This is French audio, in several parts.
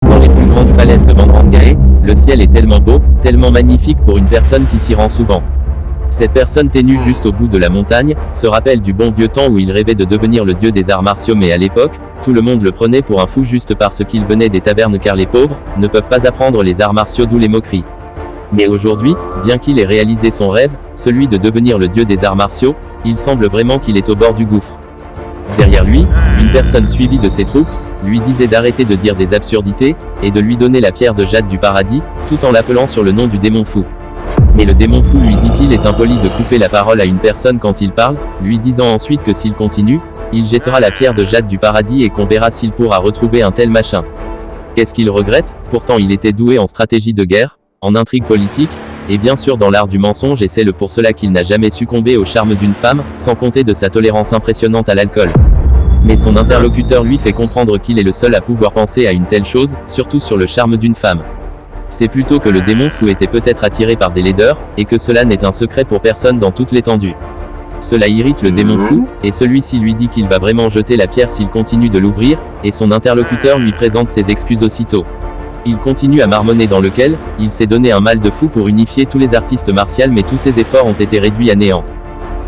Dans les plus grandes falaises de Mandrangae, le ciel est tellement beau, tellement magnifique pour une personne qui s'y rend souvent. Cette personne ténue juste au bout de la montagne, se rappelle du bon vieux temps où il rêvait de devenir le dieu des arts martiaux, mais à l'époque, tout le monde le prenait pour un fou juste parce qu'il venait des tavernes, car les pauvres ne peuvent pas apprendre les arts martiaux, d'où les moqueries. Mais aujourd'hui, bien qu'il ait réalisé son rêve, celui de devenir le dieu des arts martiaux, il semble vraiment qu'il est au bord du gouffre. Derrière lui, une personne suivie de ses troupes, lui disait d'arrêter de dire des absurdités, et de lui donner la pierre de jade du paradis, tout en l'appelant sur le nom du démon fou. Mais le démon fou lui dit qu'il est impoli de couper la parole à une personne quand il parle, lui disant ensuite que s'il continue, il jettera la pierre de jade du paradis et qu'on verra s'il pourra retrouver un tel machin. Qu'est-ce qu'il regrette? Pourtant il était doué en stratégie de guerre, en intrigue politique, et bien sûr dans l'art du mensonge, et c'est pour cela qu'il n'a jamais succombé au charme d'une femme, sans compter de sa tolérance impressionnante à l'alcool. Mais son interlocuteur lui fait comprendre qu'il est le seul à pouvoir penser à une telle chose, surtout sur le charme d'une femme. C'est plutôt que le démon fou était peut-être attiré par des laideurs, et que cela n'est un secret pour personne dans toute l'étendue. Cela irrite le démon fou, et celui-ci lui dit qu'il va vraiment jeter la pierre s'il continue de l'ouvrir, et son interlocuteur lui présente ses excuses aussitôt. Il continue à marmonner dans lequel, il s'est donné un mal de fou pour unifier tous les artistes martiaux, mais tous ses efforts ont été réduits à néant.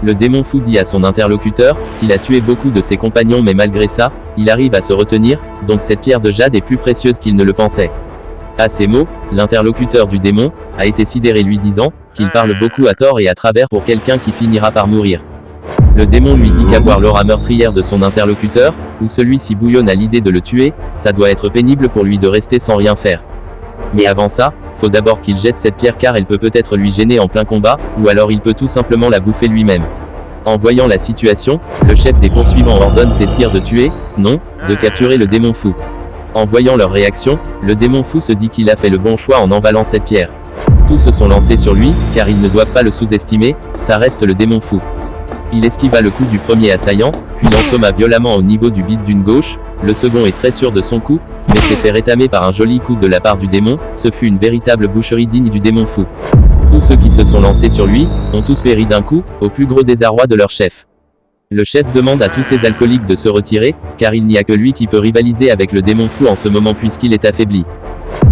Le démon fou dit à son interlocuteur qu'il a tué beaucoup de ses compagnons, mais malgré ça, il arrive à se retenir, donc cette pierre de jade est plus précieuse qu'il ne le pensait. À ces mots, l'interlocuteur du démon a été sidéré, lui disant qu'il parle beaucoup à tort et à travers pour quelqu'un qui finira par mourir. Le démon lui dit qu'avoir l'aura meurtrière de son interlocuteur, ou celui-ci bouillonne à l'idée de le tuer, ça doit être pénible pour lui de rester sans rien faire. Mais avant ça, faut d'abord qu'il jette cette pierre, car elle peut-être lui gêner en plein combat, ou alors il peut tout simplement la bouffer lui-même. En voyant la situation, le chef des poursuivants ordonne ses sbires de tuer, non, de capturer le démon fou. En voyant leur réaction, le démon fou se dit qu'il a fait le bon choix en envalant cette pierre. Tous se sont lancés sur lui, car ils ne doivent pas le sous-estimer, ça reste le démon fou. Il esquiva le coup du premier assaillant, puis l'assomma violemment au niveau du bide d'une gauche. Le second est très sûr de son coup, mais s'est fait rétamer par un joli coup de la part du démon. Ce fut une véritable boucherie digne du démon fou. Tous ceux qui se sont lancés sur lui, ont tous péri d'un coup, au plus gros désarroi de leur chef. Le chef demande à tous ces alcooliques de se retirer, car il n'y a que lui qui peut rivaliser avec le démon fou en ce moment puisqu'il est affaibli.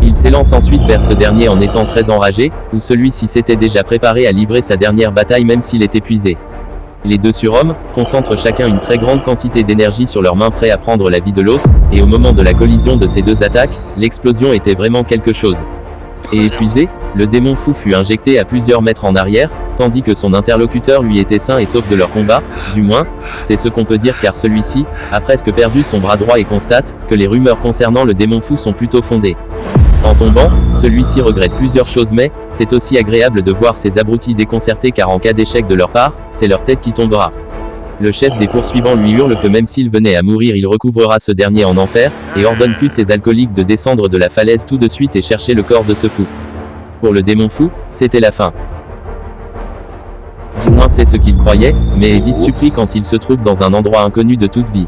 Il s'élance ensuite vers ce dernier en étant très enragé, où celui-ci s'était déjà préparé à livrer sa dernière bataille même s'il est épuisé. Les deux surhommes concentrent chacun une très grande quantité d'énergie sur leurs mains, prêts à prendre la vie de l'autre, et au moment de la collision de ces deux attaques, l'explosion était vraiment quelque chose. Et épuisé, le démon fou fut injecté à plusieurs mètres en arrière, tandis que son interlocuteur lui était sain et sauf de leur combat, du moins, c'est ce qu'on peut dire, car celui-ci a presque perdu son bras droit et constate que les rumeurs concernant le démon fou sont plutôt fondées. En tombant, celui-ci regrette plusieurs choses, mais c'est aussi agréable de voir ces abrutis déconcertés, car en cas d'échec de leur part, c'est leur tête qui tombera. Le chef des poursuivants lui hurle que même s'il venait à mourir, il recouvrera ce dernier en enfer, et ordonne plus ses alcooliques de descendre de la falaise tout de suite et chercher le corps de ce fou. Pour le démon fou, c'était la fin. Du moins c'est ce qu'il croyait, mais est vite surpris quand il se trouve dans un endroit inconnu de toute vie.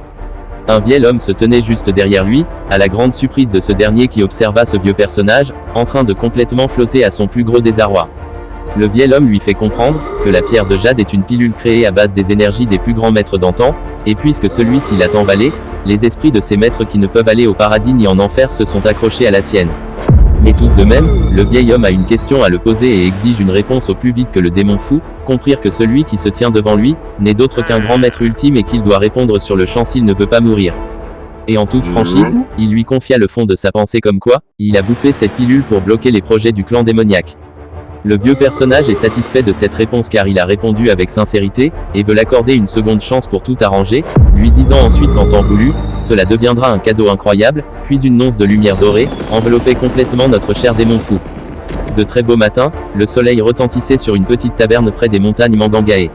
Un vieil homme se tenait juste derrière lui, à la grande surprise de ce dernier qui observa ce vieux personnage, en train de complètement flotter à son plus gros désarroi. Le vieil homme lui fait comprendre que la pierre de jade est une pilule créée à base des énergies des plus grands maîtres d'antan, et puisque celui-ci l'a emballée, les esprits de ces maîtres qui ne peuvent aller au paradis ni en enfer se sont accrochés à la sienne. Mais tout de même, le vieil homme a une question à le poser et exige une réponse au plus vite que le démon fou, comprirent que celui qui se tient devant lui, n'est d'autre qu'un grand maître ultime et qu'il doit répondre sur le champ s'il ne veut pas mourir. Et en toute franchise, il lui confia le fond de sa pensée, comme quoi, il a bouffé cette pilule pour bloquer les projets du clan démoniaque. Le vieux personnage est satisfait de cette réponse car il a répondu avec sincérité, et veut l'accorder une seconde chance pour tout arranger, lui disant ensuite qu'en temps voulu, cela deviendra un cadeau incroyable, puis une once de lumière dorée, enveloppait complètement notre cher démon fou. De très beaux matins, le soleil retentissait sur une petite taverne près des montagnes Mandrangae.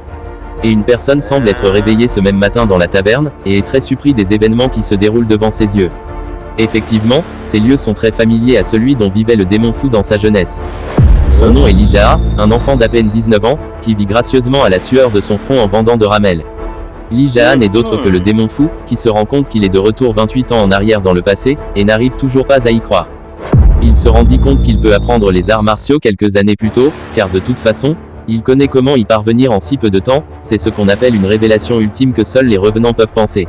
Et une personne semble être réveillée ce même matin dans la taverne, et est très surpris des événements qui se déroulent devant ses yeux. Effectivement, ces lieux sont très familiers à celui dont vivait le démon fou dans sa jeunesse. Son nom est Lijaa, un enfant d'à peine 19 ans, qui vit gracieusement à la sueur de son front en vendant de ramel. Lijaa n'est d'autre que le démon fou, qui se rend compte qu'il est de retour 28 ans en arrière dans le passé, et n'arrive toujours pas à y croire. Il se rendit compte qu'il peut apprendre les arts martiaux quelques années plus tôt, car de toute façon, il connaît comment y parvenir en si peu de temps, c'est ce qu'on appelle une révélation ultime que seuls les revenants peuvent penser.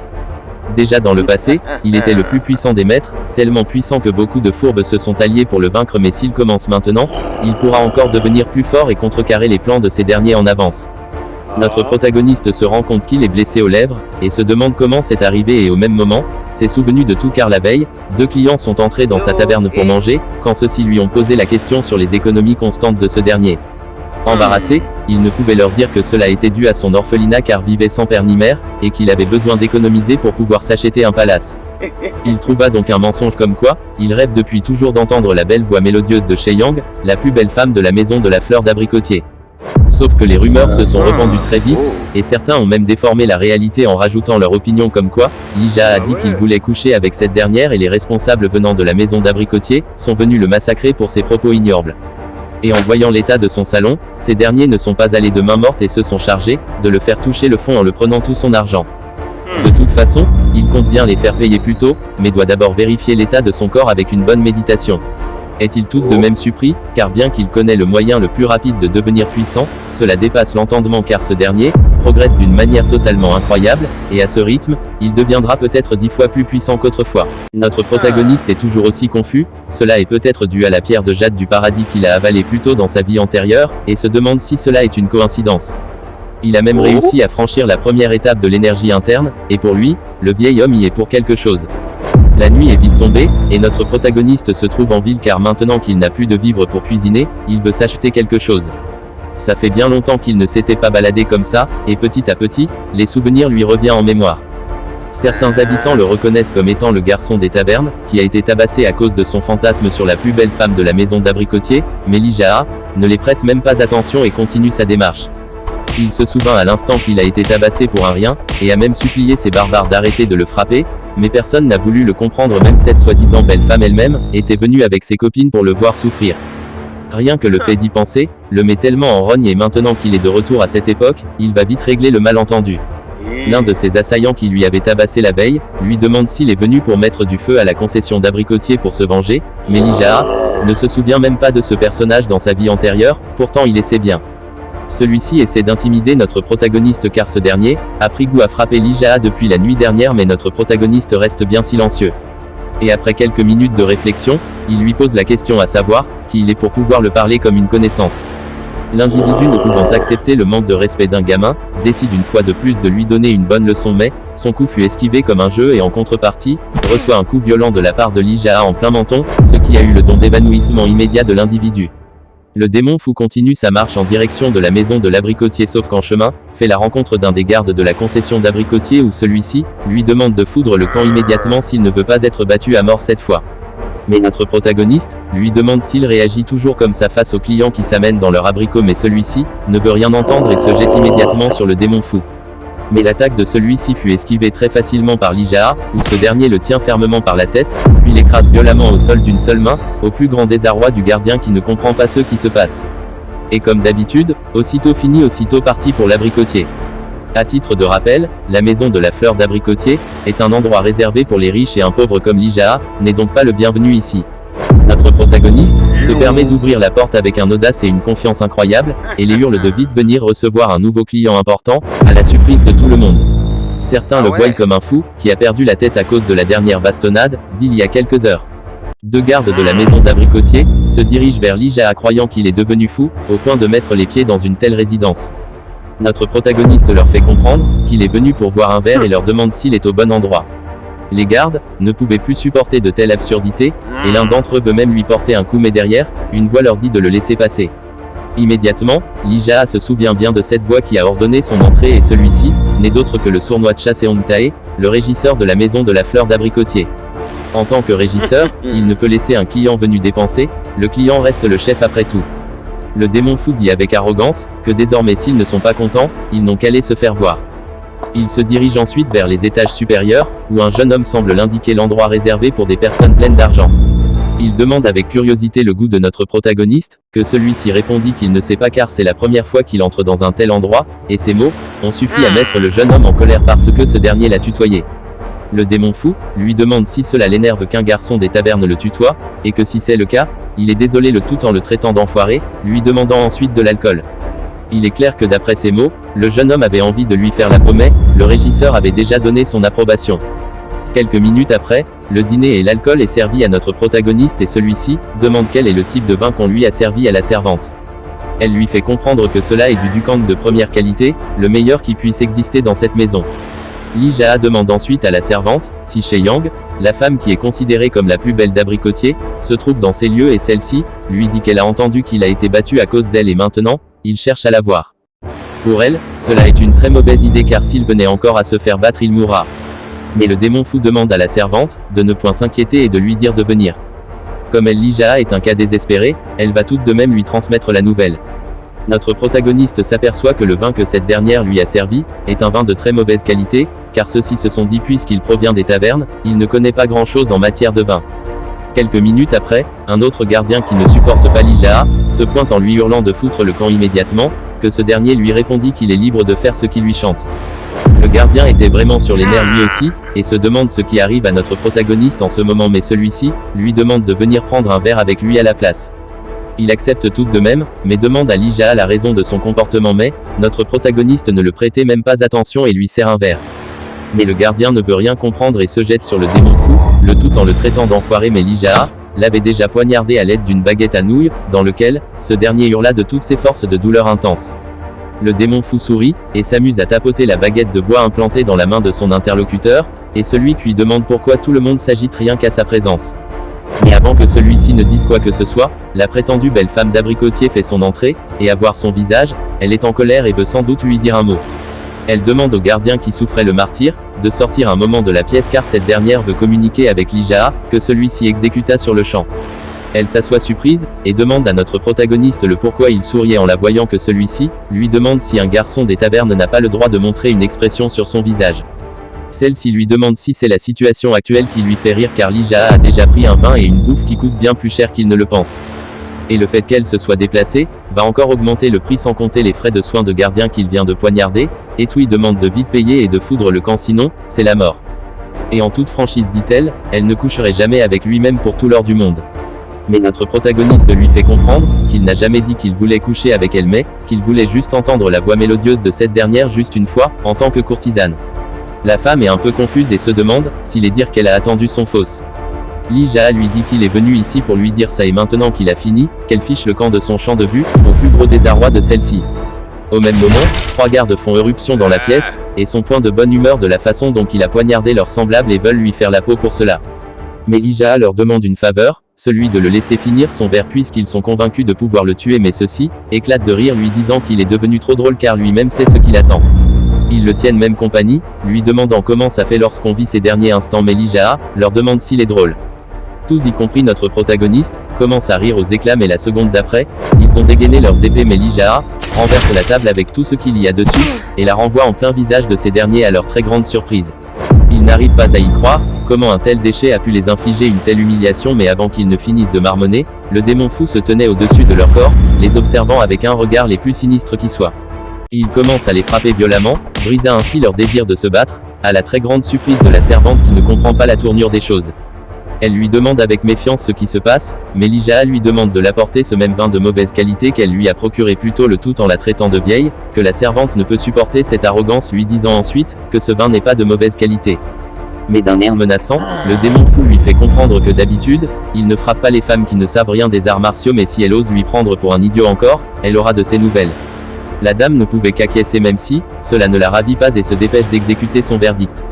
Déjà dans le passé, il était le plus puissant des maîtres, tellement puissant que beaucoup de fourbes se sont alliés pour le vaincre, mais s'il commence maintenant, il pourra encore devenir plus fort et contrecarrer les plans de ces derniers en avance. Notre protagoniste se rend compte qu'il est blessé aux lèvres, et se demande comment c'est arrivé, et au même moment, s'est souvenu de tout car la veille, 2 clients sont entrés dans sa taverne pour manger, quand ceux-ci lui ont posé la question sur les économies constantes de ce dernier. Embarrassé, il ne pouvait leur dire que cela était dû à son orphelinat car vivait sans père ni mère, et qu'il avait besoin d'économiser pour pouvoir s'acheter un palace. Il trouva donc un mensonge comme quoi, il rêve depuis toujours d'entendre la belle voix mélodieuse de Shay Yang, la plus belle femme de la maison de la fleur d'abricotier. Sauf que les rumeurs se sont répandues très vite, et certains ont même déformé la réalité en rajoutant leur opinion comme quoi, Li Jia a dit qu'il voulait coucher avec cette dernière et les responsables venant de la maison d'abricotier, sont venus le massacrer pour ses propos ignobles. Et en voyant l'état de son salon, ces derniers ne sont pas allés de main morte et se sont chargés, de le faire toucher le fond en le prenant tout son argent. De toute façon, il compte bien les faire payer plus tôt, mais doit d'abord vérifier l'état de son corps avec une bonne méditation. Est-il tout de même surpris, car bien qu'il connaît le moyen le plus rapide de devenir puissant, cela dépasse l'entendement car ce dernier, progresse d'une manière totalement incroyable, et à ce rythme, il deviendra peut-être 10 fois plus puissant qu'autrefois. Notre protagoniste est toujours aussi confus, cela est peut-être dû à la pierre de jade du paradis qu'il a avalée plus tôt dans sa vie antérieure, et se demande si cela est une coïncidence. Il a même réussi à franchir la première étape de l'énergie interne, et pour lui, le vieil homme y est pour quelque chose. La nuit est vite tombée, et notre protagoniste se trouve en ville car maintenant qu'il n'a plus de vivres pour cuisiner, il veut s'acheter quelque chose. Ça fait bien longtemps qu'il ne s'était pas baladé comme ça, et petit à petit, les souvenirs lui reviennent en mémoire. Certains habitants le reconnaissent comme étant le garçon des tavernes, qui a été tabassé à cause de son fantasme sur la plus belle femme de la maison d'abricotier, mais Li Jia ne les prête même pas attention et continue sa démarche. Il se souvint à l'instant qu'il a été tabassé pour un rien, et a même supplié ces barbares d'arrêter de le frapper, mais personne n'a voulu le comprendre, même cette soi-disant belle femme elle-même, était venue avec ses copines pour le voir souffrir. Rien que le fait d'y penser, le met tellement en rogne et maintenant qu'il est de retour à cette époque, il va vite régler le malentendu. L'un de ses assaillants qui lui avait tabassé la veille, lui demande s'il est venu pour mettre du feu à la concession d'abricotier pour se venger, mais Li Jia ne se souvient même pas de ce personnage dans sa vie antérieure, pourtant il essaie bien. Celui-ci essaie d'intimider notre protagoniste car ce dernier a pris goût à frapper Li Jia depuis la nuit dernière, mais notre protagoniste reste bien silencieux. Et après quelques minutes de réflexion, il lui pose la question à savoir qui il est pour pouvoir le parler comme une connaissance. L'individu, ne pouvant accepter le manque de respect d'un gamin, décide une fois de plus de lui donner une bonne leçon, mais son coup fut esquivé comme un jeu et en contrepartie, reçoit un coup violent de la part de Li Jia en plein menton, ce qui a eu le don d'évanouissement immédiat de l'individu. Le démon fou continue sa marche en direction de la maison de l'abricotier, sauf qu'en chemin, fait la rencontre d'un des gardes de la concession d'abricotier où celui-ci lui demande de foudre le camp immédiatement s'il ne veut pas être battu à mort cette fois. Mais notre protagoniste lui demande s'il réagit toujours comme ça face aux clients qui s'amènent dans leur abricot, mais celui-ci ne veut rien entendre et se jette immédiatement sur le démon fou. Mais l'attaque de celui-ci fut esquivée très facilement par Li Jia, où ce dernier le tient fermement par la tête, puis l'écrase violemment au sol d'une seule main, au plus grand désarroi du gardien qui ne comprend pas ce qui se passe. Et comme d'habitude, aussitôt fini aussitôt parti pour l'abricotier. À titre de rappel, la maison de la fleur d'abricotier est un endroit réservé pour les riches et un pauvre comme Li Jia n'est donc pas le bienvenu ici. Notre protagoniste se permet d'ouvrir la porte avec un audace et une confiance incroyable, et les hurle de vite venir recevoir un nouveau client important, à la surprise de tout le monde. Certains le voient comme un fou, qui a perdu la tête à cause de la dernière bastonnade, d'il y a quelques heures. 2 gardes de la maison d'abricotier se dirigent vers Li Jia croyant qu'il est devenu fou, au point de mettre les pieds dans une telle résidence. Notre protagoniste leur fait comprendre qu'il est venu pour voir un verre et leur demande s'il est au bon endroit. Les gardes ne pouvaient plus supporter de telles absurdités, et l'un d'entre eux veut même lui porter un coup, mais derrière, une voix leur dit de le laisser passer. Immédiatement, Li Jia se souvient bien de cette voix qui a ordonné son entrée, et celui-ci n'est d'autre que le sournois Chaseong Tae, le régisseur de la maison de la fleur d'abricotier. En tant que régisseur, il ne peut laisser un client venu dépenser, le client reste le chef après tout. Le démon fou dit avec arrogance que désormais s'ils ne sont pas contents, ils n'ont qu'à aller se faire voir. Il se dirige ensuite vers les étages supérieurs, où un jeune homme semble l'indiquer l'endroit réservé pour des personnes pleines d'argent. Il demande avec curiosité le goût de notre protagoniste, que celui-ci répondit qu'il ne sait pas car c'est la première fois qu'il entre dans un tel endroit, et ces mots ont suffi à mettre le jeune homme en colère parce que ce dernier l'a tutoyé. Le démon fou lui demande si cela l'énerve qu'un garçon des tavernes le tutoie, et que si c'est le cas, il est désolé, le tout en le traitant d'enfoiré, lui demandant ensuite de l'alcool. Il est clair que d'après ces mots, le jeune homme avait envie de lui faire la peau, mais le régisseur avait déjà donné son approbation. Quelques minutes après, le dîner et l'alcool est servi à notre protagoniste et celui-ci demande quel est le type de vin qu'on lui a servi à la servante. Elle lui fait comprendre que cela est du Dukang de première qualité, le meilleur qui puisse exister dans cette maison. Lee Jaa demande ensuite à la servante, si She Yang, la femme qui est considérée comme la plus belle d'Abricotier, se trouve dans ces lieux et celle-ci, lui dit qu'elle a entendu qu'il a été battu à cause d'elle et maintenant, il cherche à la voir. Pour elle, cela est une très mauvaise idée car s'il venait encore à se faire battre il mourra. Mais le démon fou demande à la servante, de ne point s'inquiéter et de lui dire de venir. Comme Lee Jaa est un cas désespéré, elle va tout de même lui transmettre la nouvelle. Notre protagoniste s'aperçoit que le vin que cette dernière lui a servi, est un vin de très mauvaise qualité, car ceux-ci se sont dit puisqu'il provient des tavernes, il ne connaît pas grand-chose en matière de vin. Quelques minutes après, un autre gardien qui ne supporte pas Lee Jaa, se pointe en lui hurlant de foutre le camp immédiatement, que ce dernier lui répondit qu'il est libre de faire ce qui lui chante. Le gardien était vraiment sur les nerfs lui aussi, et se demande ce qui arrive à notre protagoniste en ce moment mais celui-ci, lui demande de venir prendre un verre avec lui à la place. Il accepte tout de même, mais demande à Lee Jaa la raison de son comportement mais, notre protagoniste ne le prêtait même pas attention et lui sert un verre. Mais le gardien ne veut rien comprendre et se jette sur le démon fou, le tout en le traitant d'enfoiré mais Lee Jaa l'avait déjà poignardé à l'aide d'une baguette à nouilles, dans lequel, ce dernier hurla de toutes ses forces de douleur intense. Le démon fou sourit, et s'amuse à tapoter la baguette de bois implantée dans la main de son interlocuteur, et celui lui demande pourquoi tout le monde s'agite rien qu'à sa présence. Mais avant que celui-ci ne dise quoi que ce soit, la prétendue belle femme d'Abricotier fait son entrée, et à voir son visage, elle est en colère et veut sans doute lui dire un mot. Elle demande au gardien qui souffrait le martyre, de sortir un moment de la pièce car cette dernière veut communiquer avec Lee Jaa, que celui-ci exécuta sur le champ. Elle s'assoit surprise, et demande à notre protagoniste le pourquoi il souriait en la voyant que celui-ci, lui demande si un garçon des tavernes n'a pas le droit de montrer une expression sur son visage. Celle-ci lui demande si c'est la situation actuelle qui lui fait rire car Lee Jaa a déjà pris un vin et une bouffe qui coûtent bien plus cher qu'il ne le pense. Et le fait qu'elle se soit déplacée, va encore augmenter le prix sans compter les frais de soins de gardien qu'il vient de poignarder, et tout lui demande de vite payer et de foudre le camp sinon, c'est la mort. Et en toute franchise dit-elle, elle ne coucherait jamais avec lui-même pour tout l'or du monde. Mais notre protagoniste lui fait comprendre, qu'il n'a jamais dit qu'il voulait coucher avec elle mais, qu'il voulait juste entendre la voix mélodieuse de cette dernière juste une fois, en tant que courtisane. La femme est un peu confuse et se demande, s'il est dire qu'elle a attendu son fausse. Lee Jaa lui dit qu'il est venu ici pour lui dire ça et maintenant qu'il a fini, qu'elle fiche le camp de son champ de vue, au plus gros désarroi de celle-ci. Au même moment, 3 gardes font éruption dans la pièce, et sont point de bonne humeur de la façon dont il a poignardé leurs semblables et veulent lui faire la peau pour cela. Mais Lee Jaa leur demande une faveur, celui de le laisser finir son verre puisqu'ils sont convaincus de pouvoir le tuer mais ceux-ci, éclatent de rire lui disant qu'il est devenu trop drôle car lui-même sait ce qu'il attend. Ils le tiennent même compagnie, lui demandant comment ça fait lorsqu'on vit ces derniers instants mais Lee Jaa leur demande s'il est drôle. Tous y compris notre protagoniste, commencent à rire aux éclats mais la seconde d'après, ils ont dégainé leurs épées mais Lee Jaa renverse la table avec tout ce qu'il y a dessus, et la renvoie en plein visage de ces derniers à leur très grande surprise. Ils n'arrivent pas à y croire, comment un tel déchet a pu les infliger une telle humiliation mais avant qu'ils ne finissent de marmonner, le démon fou se tenait au-dessus de leur corps, les observant avec un regard les plus sinistres qui soient. Il commence à les frapper violemment, brisa ainsi leur désir de se battre, à la très grande surprise de la servante qui ne comprend pas la tournure des choses. Elle lui demande avec méfiance ce qui se passe, mais Lee Jaa lui demande de l'apporter ce même vin de mauvaise qualité qu'elle lui a procuré plus tôt le tout en la traitant de vieille, que la servante ne peut supporter cette arrogance lui disant ensuite, que ce vin n'est pas de mauvaise qualité. Mais d'un air menaçant, le démon fou lui fait comprendre que d'habitude, il ne frappe pas les femmes qui ne savent rien des arts martiaux mais si elle ose lui prendre pour un idiot encore, elle aura de ses nouvelles. La dame ne pouvait qu'acquiescer même si, cela ne la ravit pas et se dépêche d'exécuter son verdict.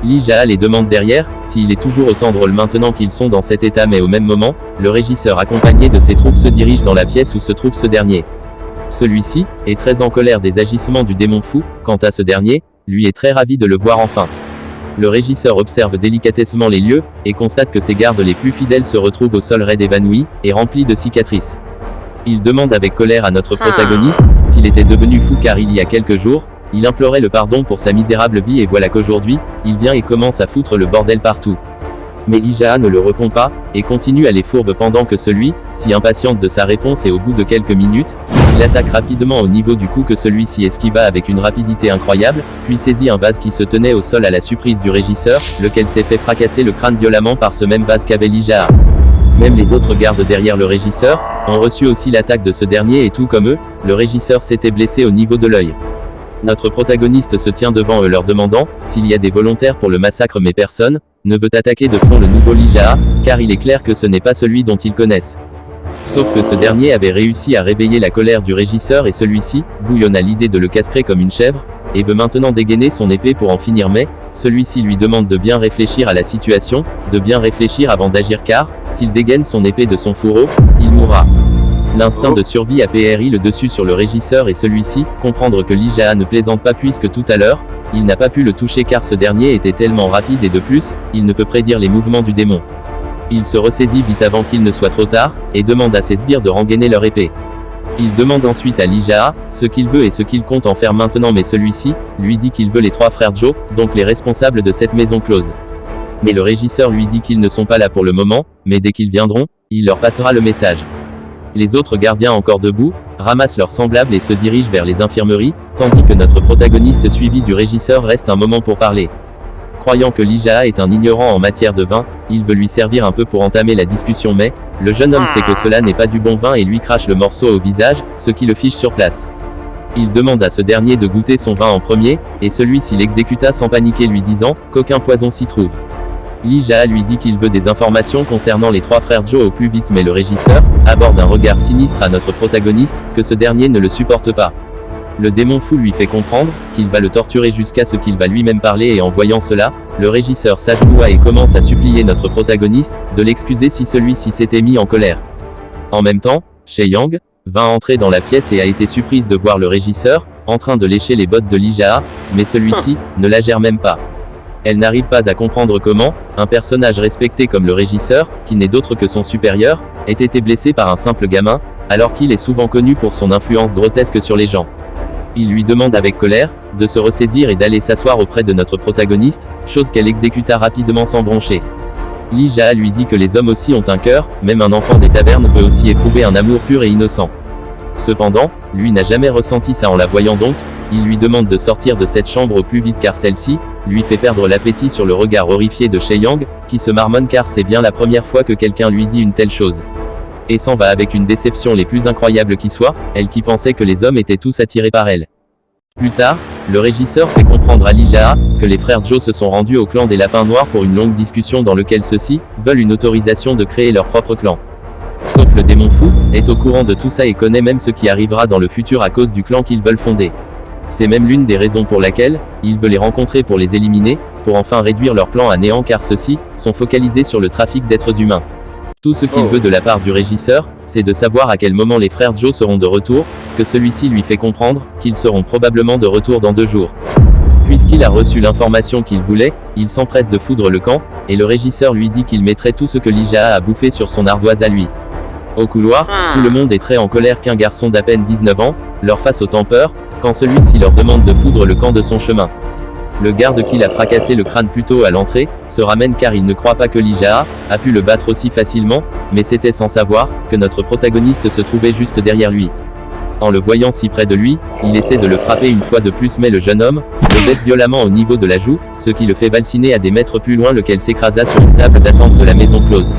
Lee Jaa les demande derrière, s'il est toujours autant drôle maintenant qu'ils sont dans cet état mais au même moment, le régisseur accompagné de ses troupes se dirige dans la pièce où se trouve ce dernier. Celui-ci, est très en colère des agissements du démon fou, quant à ce dernier, lui est très ravi de le voir enfin. Le régisseur observe délicatessement les lieux, et constate que ses gardes les plus fidèles se retrouvent au sol raide évanouis, et remplis de cicatrices. Il demande avec colère à notre protagoniste, s'il était devenu fou car il y a quelques jours, il implorait le pardon pour sa misérable vie et voilà qu'aujourd'hui, il vient et commence à foutre le bordel partout. Mais Lee Jaa ne le répond pas, et continue à les fourbe pendant que celui, si impatiente de sa réponse et au bout de quelques minutes, il attaque rapidement au niveau du cou que celui-ci esquiva avec une rapidité incroyable, puis saisit un vase qui se tenait au sol à la surprise du régisseur, lequel s'est fait fracasser le crâne violemment par ce même vase qu'avait Lee Jaa. Même les autres gardes derrière le régisseur, ont reçu aussi l'attaque de ce dernier et tout comme eux, le régisseur s'était blessé au niveau de l'œil. Notre protagoniste se tient devant eux leur demandant s'il y a des volontaires pour le massacre, mais personne ne veut attaquer de front le nouveau Lee Jae, car il est clair que ce n'est pas celui dont ils connaissent. Sauf que ce dernier avait réussi à réveiller la colère du régisseur et celui-ci bouillonne à l'idée de le castrer comme une chèvre, et veut maintenant dégainer son épée pour en finir, mais celui-ci lui demande de bien réfléchir à la situation, de bien réfléchir avant d'agir, car s'il dégaine son épée de son fourreau, il mourra. L'instinct de survie a pris le dessus sur le régisseur et celui-ci comprendre que Lee Jae ne plaisante pas puisque tout à l'heure, il n'a pas pu le toucher car ce dernier était tellement rapide et de plus, il ne peut prédire les mouvements du démon. Il se ressaisit vite avant qu'il ne soit trop tard, et demande à ses sbires de rengainer leur épée. Il demande ensuite à Lee Jae ce qu'il veut et ce qu'il compte en faire maintenant, mais celui-ci lui dit qu'il veut les 3 frères Joe, donc les responsables de cette maison close. Mais le régisseur lui dit qu'ils ne sont pas là pour le moment, mais dès qu'ils viendront, il leur passera le message. Les autres gardiens encore debout, ramassent leurs semblables et se dirigent vers les infirmeries, tandis que notre protagoniste suivi du régisseur reste un moment pour parler. Croyant que Lee Jae est un ignorant en matière de vin, il veut lui servir un peu pour entamer la discussion, mais le jeune homme sait que cela n'est pas du bon vin et lui crache le morceau au visage, ce qui le fiche sur place. Il demande à ce dernier de goûter son vin en premier, et celui-ci l'exécuta sans paniquer, lui disant qu'aucun poison s'y trouve. Lee Jae lui dit qu'il veut des informations concernant les 3 frères Joe au plus vite, mais le régisseur aborde un regard sinistre à notre protagoniste, que ce dernier ne le supporte pas. Le démon fou lui fait comprendre qu'il va le torturer jusqu'à ce qu'il va lui-même parler, et en voyant cela, le régisseur s'agenouilla et commence à supplier notre protagoniste de l'excuser si celui-ci s'était mis en colère. En même temps, Chae-young va entrer dans la pièce et a été surprise de voir le régisseur en train de lécher les bottes de Lee Jae, mais celui-ci ne la gère même pas. Elle n'arrive pas à comprendre comment un personnage respecté comme le régisseur, qui n'est d'autre que son supérieur, ait été blessé par un simple gamin, alors qu'il est souvent connu pour son influence grotesque sur les gens. Il lui demande avec colère de se ressaisir et d'aller s'asseoir auprès de notre protagoniste, chose qu'elle exécuta rapidement sans broncher. Lee Jae lui dit que les hommes aussi ont un cœur, même un enfant des tavernes peut aussi éprouver un amour pur et innocent. Cependant, lui n'a jamais ressenti ça. En la voyant donc, il lui demande de sortir de cette chambre au plus vite car celle-ci lui fait perdre l'appétit sur le regard horrifié de Chae-young, qui se marmonne car c'est bien la première fois que quelqu'un lui dit une telle chose. Et s'en va avec une déception les plus incroyables qui soient, elle qui pensait que les hommes étaient tous attirés par elle. Plus tard, le régisseur fait comprendre à Lee Jae que les frères Joe se sont rendus au clan des Lapins Noirs pour une longue discussion dans lequel ceux-ci veulent une autorisation de créer leur propre clan. Sauf le démon fou est au courant de tout ça et connaît même ce qui arrivera dans le futur à cause du clan qu'ils veulent fonder. C'est même l'une des raisons pour laquelle il veut les rencontrer pour les éliminer, pour enfin réduire leur plan à néant car ceux-ci sont focalisés sur le trafic d'êtres humains. Tout ce qu'il veut de la part du régisseur, c'est de savoir à quel moment les frères Joe seront de retour, que celui-ci lui fait comprendre qu'ils seront probablement de retour dans 2 jours. Puisqu'il a reçu l'information qu'il voulait, il s'empresse de foudre le camp, et le régisseur lui dit qu'il mettrait tout ce que Lee Jae a bouffé sur son ardoise à lui. Au couloir, tout le monde est très en colère qu'un garçon d'à peine 19 ans leur fasse autant peur, quand celui-ci leur demande de foudre le camp de son chemin. Le garde qui l'a fracassé le crâne plus tôt à l'entrée, se ramène car il ne croit pas que Lee Jae a pu le battre aussi facilement, mais c'était sans savoir que notre protagoniste se trouvait juste derrière lui. En le voyant si près de lui, il essaie de le frapper une fois de plus, mais le jeune homme le bête violemment au niveau de la joue, ce qui le fait valsiner à des mètres plus loin, lequel s'écrasa sur une table d'attente de la maison close.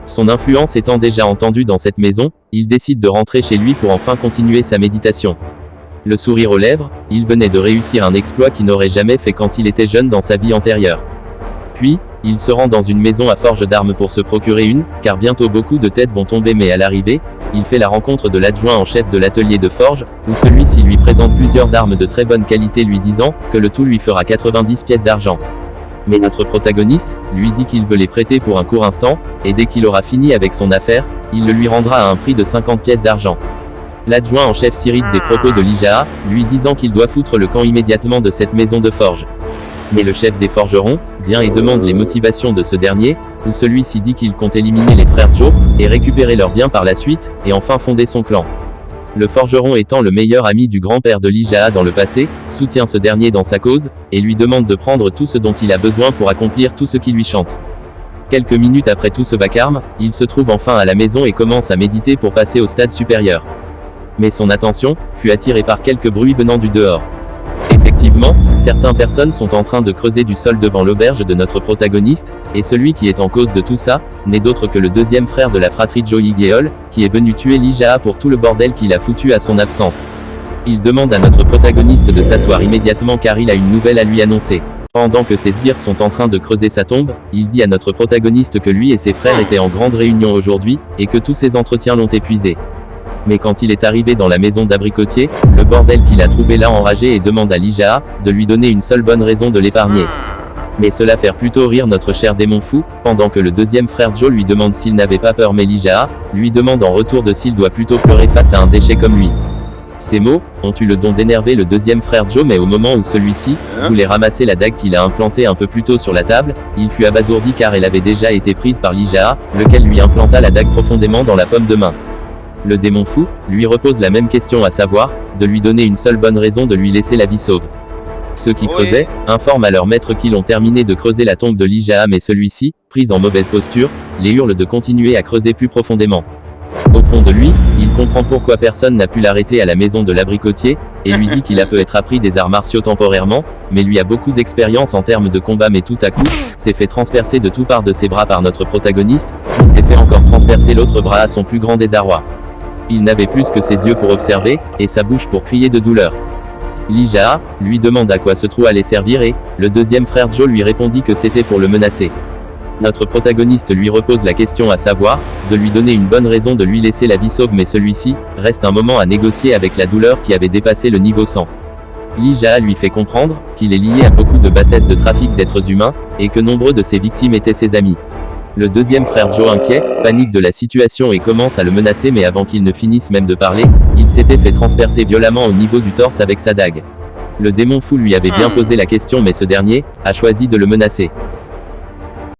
Son influence étant déjà entendue dans cette maison, il décide de rentrer chez lui pour enfin continuer sa méditation. Le sourire aux lèvres, il venait de réussir un exploit qu'il n'aurait jamais fait quand il était jeune dans sa vie antérieure. Puis, il se rend dans une maison à forge d'armes pour se procurer une, car bientôt beaucoup de têtes vont tomber, mais à l'arrivée, il fait la rencontre de l'adjoint en chef de l'atelier de forge, où celui-ci lui présente plusieurs armes de très bonne qualité lui disant que le tout lui fera 90 pièces d'argent. Mais notre protagoniste lui dit qu'il veut les prêter pour un court instant, et dès qu'il aura fini avec son affaire, il le lui rendra à un prix de 50 pièces d'argent. L'adjoint en chef s'irrite des propos de Lee Jae, lui disant qu'il doit foutre le camp immédiatement de cette maison de forge. Mais le chef des forgerons vient et demande les motivations de ce dernier, où celui-ci dit qu'il compte éliminer les frères Joe, et récupérer leurs biens par la suite, et enfin fonder son clan. Le forgeron étant le meilleur ami du grand-père de Lee Jae dans le passé, soutient ce dernier dans sa cause, et lui demande de prendre tout ce dont il a besoin pour accomplir tout ce qui lui chante. Quelques minutes après tout ce vacarme, il se trouve enfin à la maison et commence à méditer pour passer au stade supérieur. Mais son attention fut attirée par quelques bruits venant du dehors. Effectivement, certaines personnes sont en train de creuser du sol devant l'auberge de notre protagoniste, et celui qui est en cause de tout ça, n'est d'autre que le deuxième frère de la fratrie Joe Hee-geol, qui est venu tuer Lee Jae pour tout le bordel qu'il a foutu à son absence. Il demande à notre protagoniste de s'asseoir immédiatement car il a une nouvelle à lui annoncer. Pendant que ses sbires sont en train de creuser sa tombe, il dit à notre protagoniste que lui et ses frères étaient en grande réunion aujourd'hui, et que tous ses entretiens l'ont épuisé. Mais quand il est arrivé dans la maison d'Abricotier, le bordel qu'il a trouvé l'a enragé et demande à Lijaha de lui donner une seule bonne raison de l'épargner. Mais cela fait plutôt rire notre cher démon fou, pendant que le deuxième frère Joe lui demande s'il n'avait pas peur, mais Lijaha lui demande en retour de s'il doit plutôt pleurer face à un déchet comme lui. Ces mots ont eu le don d'énerver le deuxième frère Joe, mais au moment où celui-ci voulait ramasser la dague qu'il a implantée un peu plus tôt sur la table, il fut abasourdi car elle avait déjà été prise par Lijaha, lequel lui implanta la dague profondément dans la paume de main. Le démon fou lui repose la même question, à savoir de lui donner une seule bonne raison de lui laisser la vie sauve. Ceux qui creusaient informent à leur maître qu'ils ont terminé de creuser la tombe de Lijaha, mais celui-ci, pris en mauvaise posture, les hurle de continuer à creuser plus profondément. Au fond de lui, il comprend pourquoi personne n'a pu l'arrêter à la maison de l'Abricotier, et lui dit qu'il a peut être appris des arts martiaux temporairement, mais lui a beaucoup d'expérience en termes de combat, mais tout à coup, s'est fait transpercer de tout part de ses bras par notre protagoniste, qui s'est fait encore transpercer l'autre bras à son plus grand désarroi. Il n'avait plus que ses yeux pour observer, et sa bouche pour crier de douleur. Lijaha lui demande à quoi ce trou allait servir et, le deuxième frère Joe lui répondit que c'était pour le menacer. Notre protagoniste lui repose la question, à savoir de lui donner une bonne raison de lui laisser la vie sauve, mais celui-ci reste un moment à négocier avec la douleur qui avait dépassé le niveau 100. Lijaha lui fait comprendre qu'il est lié à beaucoup de bassesses de trafic d'êtres humains, et que nombreux de ses victimes étaient ses amis. Le deuxième frère Joe, inquiet, panique de la situation et commence à le menacer, mais avant qu'il ne finisse même de parler, il s'était fait transpercer violemment au niveau du torse avec sa dague. Le démon fou lui avait bien posé la question, mais ce dernier a choisi de le menacer.